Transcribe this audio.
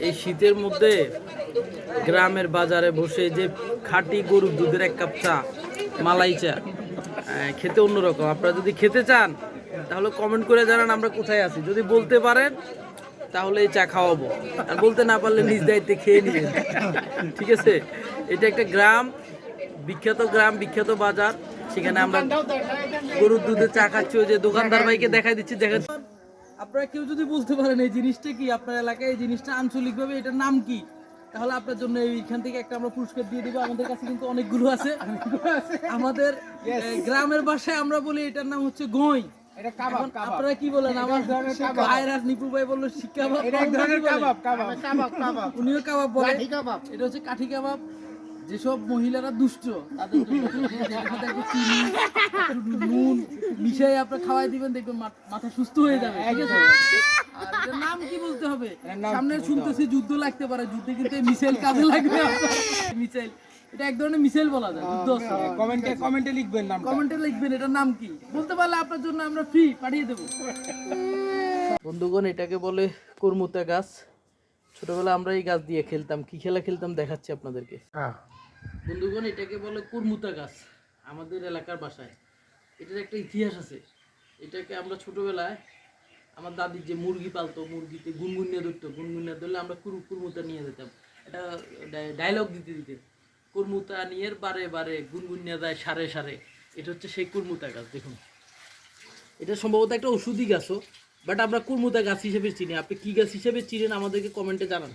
এই শীতের মধ্যে গ্রামের বাজারে বসে যে খাঁটি গরুর দুধের এক কাপ চা, মালাই চা খেতে অন্যরকম। আপনারা যদি খেতে চান তাহলে কমেন্ট করে জানান আমরা কোথায় আছি। যদি বলতে পারেন তাহলে এই চা খাওয়াবো, আর বলতে না পারলে নিজ দায়িত্বে খেয়ে নিবেন। ঠিক আছে, এটা একটা গ্রাম, বিখ্যাত গ্রাম, বিখ্যাত বাজার। সেখানে আমরা গরুর দুধের চা খাচ্ছি। ওই যে দোকানদার ভাইকে দেখাই দিচ্ছি, দেখেন। আপনারা কেউ যদি বলতে পারেন এই জিনিসটা কি, আপনার এলাকায় এই জিনিসটা আঞ্চলিকভাবে এটার নাম কি, তাহলে আপনার জন্য এইখান থেকে একটা আমরা পুরস্কার দিয়ে দিব। আমাদের কাছে কিন্তু অনেকগুলো আছে। আমাদের গ্রামের ভাষায় আমরা বলি এটার নাম হচ্ছে গই। আপনারা কি বলেন? আমার ভাইরা নিপু ভাই বললো শিক কাবাব, উনিও কাবাব বলে। এটা হচ্ছে কাঠি কাবাব। যেসব মহিলারা দুষ্ট তাদের নুন মিশাই আপনার খাওয়াই দিবেন, দেখবেন মাথা সুস্থ হয়ে যাবে। ঠিক আছে, আর এটার নাম কি বলতে হবে? সামনে শুনতেছি যুদ্ধ লাগতে পারে, যুদ্ধে কিন্তু মিসাইল কাজে লাগবে। মিসাইল, এটা এক ধরনের মিসাইল বলা যায়। যুদ্ধ কমেন্টে লিখবেন, কমেন্টে লিখবেন এটার নাম কি। বলতে পারলে আপনার জন্য আমরা ফ্রি পাঠিয়ে দেবো। বন্ধুগণ, এটাকে বলে কর্মুতা গাছ। ছোটবেলা আমরা এই গাছ দিয়ে খেলতাম। কি খেলা খেলতাম দেখাচ্ছি আপনাদেরকে। বন্ধুগণ, এটাকে বলে কর্মুতা গাছ আমাদের এলাকার ভাষায়। এটার একটা ইতিহাস আছে। এটাকে আমরা ছোটবেলায় আমার দাদি যে মুরগি পালতো, মুরগিতে গুনগুনিয়া ধরতো, গুনগুনিয়া ধরলে আমরা কুরমুতা নিয়ে যেতাম। এটা ডায়লগ দিতে দিতে, কুরমুতা নিয়ে বারে বারে গুনগুনিয়া যায় সারে সারে। এটা হচ্ছে সেই কুরমুতা গাছ। দেখুন, এটা সম্ভবত একটা ওষুধি গাছও, বাট আমরা কুরমুতা গাছ হিসেবে চিনি। আপনি কি গাছ হিসেবে চিনেন আমাদেরকে কমেন্টে জানান।